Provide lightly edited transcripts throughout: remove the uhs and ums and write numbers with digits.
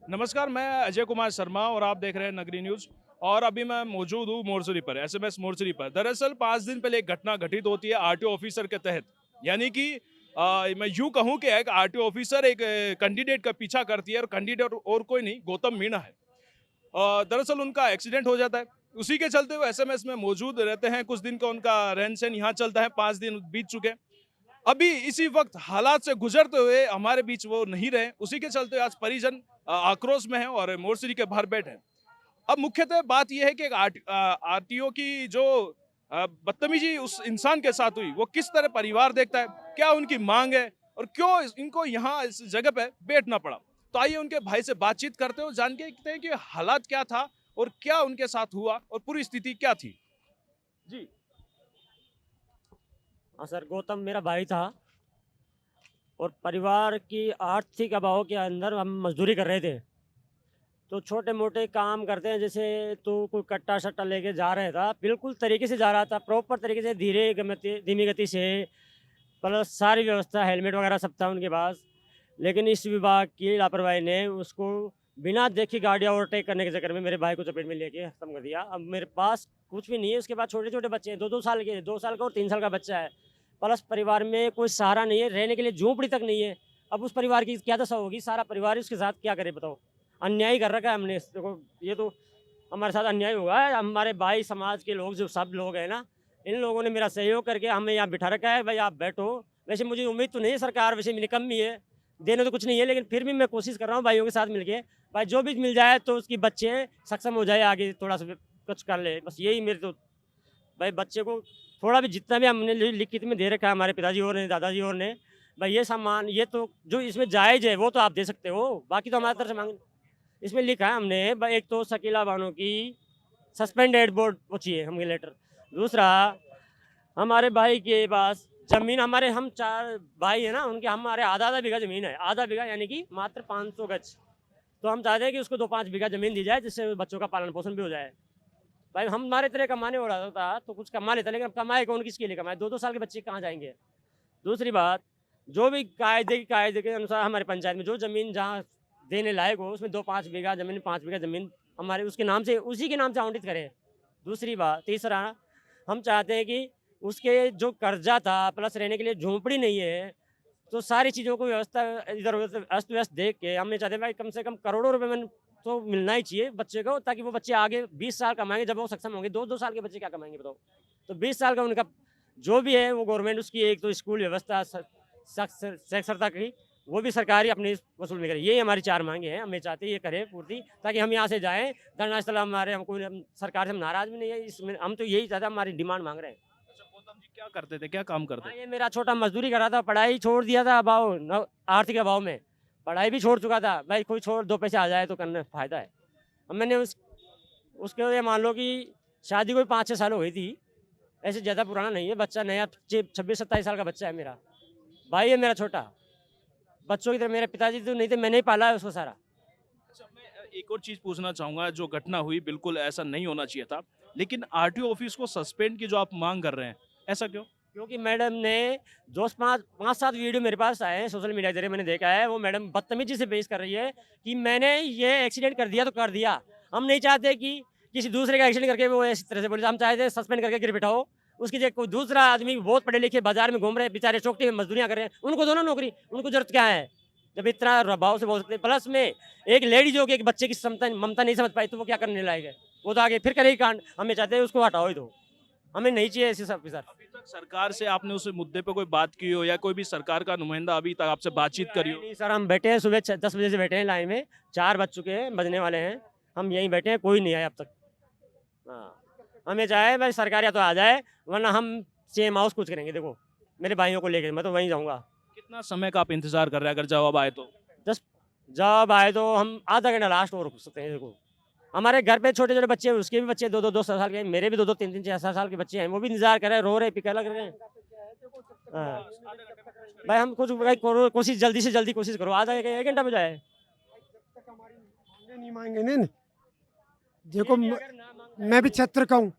नमस्कार, मैं अजय कुमार शर्मा और आप देख रहे हैं नगरी न्यूज़। और अभी मैं मौजूद हूँ मोर्चरी पर, एसएमएस मोर्चरी पर। दरअसल 5 दिन पहले एक घटना घटित होती है आरटीओ ऑफिसर के तहत। यानी कि मैं यूँ कहूँ कि एक आरटीओ ऑफिसर एक कैंडिडेट का पीछा करती है और कैंडिडेट और कोई नहीं, गौतम मीणा है। दरअसल उनका एक्सीडेंट हो जाता है। उसी के चलते वो एसएमएस में मौजूद रहते हैं। कुछ दिन का उनका रहन-सहन यहाँ चलता है, 5 दिन बीत चुके हैं। अभी इसी वक्त हालात से गुजरते हुए हमारे बीच वो नहीं रहे। उसी के चलते आज परिजन आक्रोश में हैं और मोर्चरी के बाहर बैठे हैं। अब मुख्यतः बात यह है कि एक आरटीओ की जो बदतमीजी उस इंसान के साथ हुई, वो किस तरह परिवार देखता है, क्या उनकी मांग है और क्यों इनको यहाँ इस जगह पे बैठना पड़ा। तो आइए उनके भाई से बातचीत करते हो, जान के देखते हैं कि हालात क्या था और क्या उनके साथ हुआ और पूरी स्थिति क्या थी। जी। हाँ सर, गौतम मेरा भाई था और परिवार की आर्थिक अभाव के अंदर हम मजदूरी कर रहे थे। तो छोटे मोटे काम करते हैं, जैसे तो कोई कट्टा शट्टा लेके जा रहा था, बिल्कुल तरीके से जा रहा था, प्रॉपर तरीके से, धीमी गति से, प्लस सारी व्यवस्था, हेलमेट वगैरह सब था उनके पास। लेकिन इस विभाग की लापरवाही ने उसको बिना देखी गाड़ी ओवरटेक करने के चक्कर में मेरे भाई को चपेट में लेके खत्म कर दिया। अब मेरे पास कुछ भी नहीं है, उसके बाद छोटे छोटे बच्चे हैं, 2-2 साल के, 2 साल का और 3 साल का बच्चा है। प्लस परिवार में कोई सहारा नहीं है, रहने के लिए झोंपड़ी तक नहीं है। अब उस परिवार की क्या दशा होगी, सारा परिवार ही उसके साथ क्या करे बताओ। अन्याय कर रखा है हमने, देखो ये तो हमारे साथ अन्याय हुआ है। हमारे भाई समाज के लोग, जो सब लोग हैं ना, इन लोगों ने मेरा सहयोग करके हमें यहाँ बिठा रखा है, भाई आप बैठो। वैसे मुझे उम्मीद तो नहीं है, सरकार वैसे मेरी कम ही है, देने तो कुछ नहीं है, लेकिन फिर भी मैं कोशिश कर रहा हूँ भाइयों के साथ मिलके, भाई जो भी मिल जाए तो उसकी बच्चे सक्षम हो जाए, आगे थोड़ा सा कुछ कर ले, बस यही मेरे तो। भाई बच्चे को थोड़ा भी, जितना भी हमने लिखित में दे रखा है हमारे पिताजी और ने, दादाजी और ने, भाई ये सामान, ये तो जो इसमें जायज़ है वो तो आप दे सकते हो, बाकी तो हमारी तरफ से मांग। इसमें लिखा है हमने भाई, एक तो शकीला बानो की सस्पेंडेड बोर्ड वो चाहिए हमें लेटर। दूसरा, हमारे भाई के पास ज़मीन, हमारे हम 4 भाई हैं ना, उनके हमारे आधा-आधा बीघा ज़मीन है। आधा बीघा यानी कि मात्र 500 गज। तो हम चाहते हैं कि उसको 2-5 बीघा ज़मीन दी जाए, जिससे बच्चों का पालन-पोषण भी हो जाए। भाई हम हमारे तरह कमाने वाला था तो कुछ कमा लेता, लेकिन अब कमाए कौन, किसके लिए कमाए? 2-2 साल के बच्चे कहाँ जाएँगे? दूसरी बात, जो भी कायदे के अनुसार हमारे पंचायत में जो ज़मीन जहाँ देने लायक हो, उसमें 2-5 बीघा ज़मीन, 5 बीघा ज़मीन हमारे उसके नाम से, उसी के नाम से आवंटित करें। दूसरी बात, तीसरा, हम चाहते हैं कि उसके जो कर्जा था, प्लस रहने के लिए झोंपड़ी नहीं है, तो सारी चीज़ों को व्यवस्था इधर-उधर अस्त-व्यस्त देख के हम ये चाहते हैं भाई, कम से कम करोड़ों रुपए में तो मिलना ही चाहिए बच्चे को, ताकि वो बच्चे आगे 20 साल कमाएँगे, जब वो सक्षम होंगे। 2-2 साल के बच्चे क्या कमाएँगे बताओ? तो 20 साल का उनका जो भी है वो गवर्नमेंट, उसकी एक तो स्कूल व्यवस्था साक्षरता की, वो भी सरकार ही अपनी वसूल में करे। यही हमारी 4 माँगे हैं, हम ये चाहते हैं ये करे पूर्ति, ताकि हम यहाँ से जाएँ। धरना स्थल हमारे, हम सरकार से हम नाराज़ भी नहीं है, इसमें हम तो यही चाहते हैं, हमारी डिमांड माँग रहे हैं। अच्छा, गौतम जी क्या करते थे, क्या काम करते हाँ, थे? ये मेरा छोटा मज़दूरी कर रहा था, पढ़ाई छोड़ दिया था आर्थिक अभाव में। पढ़ाई भी छोड़ चुका था, भाई कोई छोड़ 2 पैसे आ जाए तो करने फ़ायदा है। अब मैंने उसके ये मान लो कि शादी को भी 5-6 साल हो गई थी, ऐसे ज़्यादा पुराना नहीं है, बच्चा नया 26-27 साल का बच्चा है मेरा। भाई है मेरा छोटा, बच्चों की तरह मेरे पिताजी तो नहीं थे, मैंने ही पाला है उसको सारा। अच्छा, मैं एक और चीज़ पूछना चाहूँगा, जो घटना हुई बिल्कुल ऐसा नहीं होना चाहिए था, लेकिन आरटीओ ऑफिस को सस्पेंड की जो आप माँग कर रहे हैं, ऐसा क्यों? क्योंकि मैडम ने जो 5-7 वीडियो मेरे पास आए हैं सोशल मीडिया के ज़रिए, मैंने देखा है, वो मैडम बदतमीज़ी से पेश कर रही है कि मैंने ये एक्सीडेंट कर दिया तो कर दिया। हम नहीं चाहते कि किसी दूसरे का एक्सीडेंट करके वो इस तरह से बोले, हम चाहते हैं सस्पेंड करके गिर बिठाओ। उसकी जगह कोई दूसरा आदमी बहुत पढ़े लिखे बाज़ार में घूम रहे हैं, बेचारे चौकटी में मज़दूरियाँ कर रहे हैं, उनको दो ना नौकरी, उनको ज़रूरत क्या है? जब इतना भाव से बोल सकते हैं। प्लस में एक लेडी जो कि एक बच्चे की समता ममता नहीं समझ पाई, तो वो क्या करने लायक है? वो तो आगे फिर करेगी कांड। हम ये चाहते हैं उसको हटाओ ही दो। हमें नहीं चाहिए ऐसे ऑफिसर। अभी तक सरकार से आपने उस मुद्दे पे कोई बात की हो या कोई भी सरकार का नुमाइंदा अभी तक आपसे बातचीत करी हो? नहीं सर, हम बैठे हैं सुबह 10 बजे से बैठे हैं लाइन में, 4 बज चुके हैं, बजने वाले हैं। हम यहीं बैठे हैं, कोई नहीं आया अब तक। हाँ, हम ये चाहे भाई सरकार या तो आ जाए, वरना हम सीएम हाउस कुछ करेंगे। देखो मेरे भाइयों को लेके मैं तो वहीं जाऊँगा। कितना समय का आप इंतज़ार कर रहे हैं अगर जवाब आए तो? 10 जब आए तो हम आधा घंटा लास्ट और रुक सकते हैं। देखो हमारे घर पे छोटे-छोटे बच्चे हैं, उसके भी बच्चे 2-2 साल के हैं, मेरे भी 2-2 3-3 4-4 साल के बच्चे हैं, वो भी इंतज़ार कर रहे हैं, रो रहे हैं, पिकला कर रहे हैं। हाँ, भाई हम कुछ भाई करो, कोशिश जल्दी से जल्दी कोशिश करो, आधा 1 घंटा में जाए। जब तक हमारी मांगे नहीं मांगे नहीं। देखो ये भी अगर ना मांग मैं भी क्षेत्र का हूँ,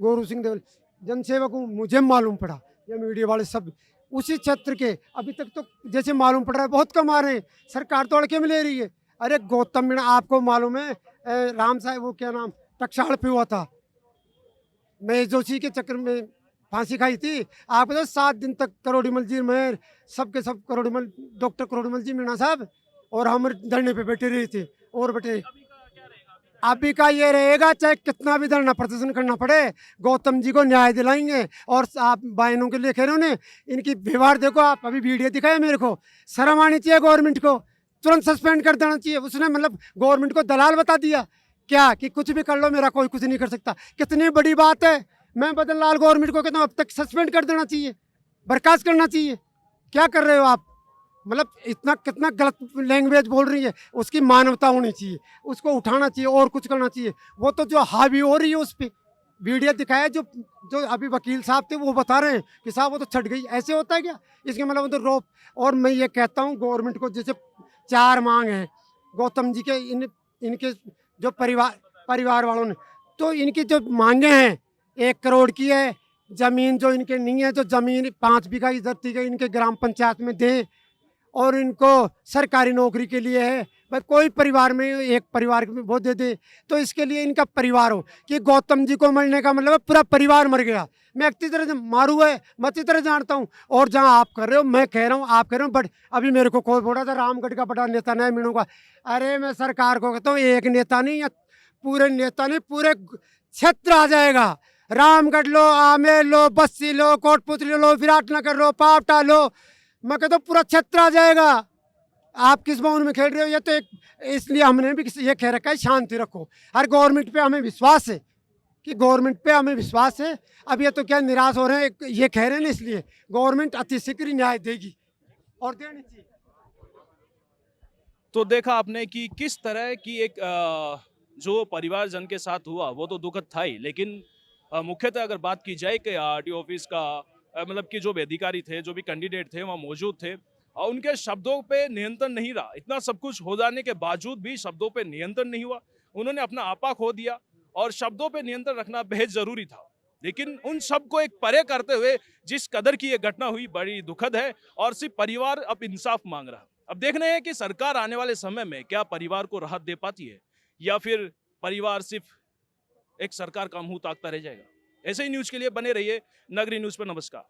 गोरू सिंह देवल जनसेवक हूँ। मुझे मालूम पड़ा, ये मीडिया वाले सब उसी क्षेत्र के, अभी तक तो जैसे मालूम पड़ रहा है बहुत कम आ रहे हैं, सरकार तो अड़के में ले रही है। अरे गौतम मीणा आपको मालूम है राम साहब वो क्या नाम टकसाल पे हुआ था, महेश जोशी के चक्कर में फांसी खाई थी। आपको तो 7 दिन तक करोड़ीमल जी में सबके सब करोड़ीमल डॉक्टर करोड़ीमल जी मीणा साहब और हम धरने पे बैठे रहे थे। और बेटे अभी का ये रहेगा चाहे कितना भी धरना प्रदर्शन करना पड़े, गौतम जी को न्याय दिलाएंगे। और आप बहनों के लिखे रहे ने इनकी व्यवहार देखो, आप अभी वीडियो दिखाए मेरे को, शर्म आनी चाहिए गवर्नमेंट को, तुरंत सस्पेंड कर देना चाहिए। उसने मतलब गवर्नमेंट को दलाल बता दिया क्या कि कुछ भी कर लो मेरा कोई कुछ नहीं कर सकता। कितनी बड़ी बात है। मैं बदन लाल गवर्नमेंट को कहता हूँ अब तक सस्पेंड कर देना चाहिए, बर्खास्त करना चाहिए। क्या कर रहे हो आप, मतलब इतना कितना गलत लैंग्वेज बोल रही है। उसकी मानवता होनी चाहिए, उसको उठाना चाहिए और कुछ करना चाहिए। वो तो जो हावी हो रही है उस पर वीडियो दिखाया, जो जो अभी वकील साहब थे वो बता रहे हैं कि साहब वो तो छट गई। ऐसे होता है क्या, इसके मतलब वो तो रोप। और मैं ये कहता हूँ गवर्नमेंट को, जैसे 4 मांग हैं गौतम जी के, इनके जो परिवार वालों ने, तो इनकी जो मांगे हैं 1 करोड़ की है, ज़मीन जो इनके नहीं है, जो ज़मीन 5 बीघा की धरती के इनके ग्राम पंचायत में दें, और इनको सरकारी नौकरी के लिए है भाई कोई परिवार में एक परिवार में वो दे दे, तो इसके लिए इनका परिवार हो। कि गौतम जी को मरने का मतलब पूरा परिवार मर गया। मैं अच्छी तरह मारू है, मैं अच्छी तरह जानता हूँ। और जहाँ आप कर रहे हो मैं कह रहा हूँ, आप कह रहे हो, बट अभी मेरे को कोई बोला था रामगढ़ का बड़ा नेता नहीं मीणू का। अरे मैं सरकार को कहता हूँ एक नेता नहीं या पूरे नेता नहीं, पूरे क्षेत्र आ जाएगा। रामगढ़ लो, आमेर लो, बस्सी लो, कोटपुतली लो, विराटनगर लो, पावटा लो, मैं कहता हूँ पूरा क्षेत्र आ जाएगा। आप किस बाउंड में खेल रहे हो, ये तो एक, इसलिए हमने भी ये कह रखा है शांति रखो। हर गवर्नमेंट पे हमें विश्वास है, कि गवर्नमेंट पे हमें विश्वास है। अब ये तो क्या निराश हो रहे हैं, ये कह रहे हैं ना, इसलिए गवर्नमेंट अति शीघ्र न्याय देगी और देनी चाहिए। तो देखा आपने कि किस तरह की एक जो परिवारजन के साथ हुआ वो तो दुखद था ही, लेकिन मुख्यतः अगर बात की जाए कि आरटीओ ऑफिस का मतलब कि जो भी अधिकारी थे, जो भी कैंडिडेट थे वहाँ मौजूद थे, और उनके शब्दों पे नियंत्रण नहीं रहा। इतना सब कुछ हो जाने के बावजूद भी शब्दों पे नियंत्रण नहीं हुआ। उन्होंने अपना आपा खो दिया, और शब्दों पे नियंत्रण रखना बेहद जरूरी था। लेकिन उन सब को एक परे करते हुए जिस कदर की ये घटना हुई बड़ी दुखद है, और सिर्फ परिवार अब इंसाफ मांग रहा। अब देखना है कि सरकार आने वाले समय में क्या परिवार को राहत दे पाती है, या फिर परिवार सिर्फ एक सरकार का मुंह ताकता रह जाएगा। ऐसे ही न्यूज के लिए बने रहिए नगरी न्यूज पर। नमस्कार।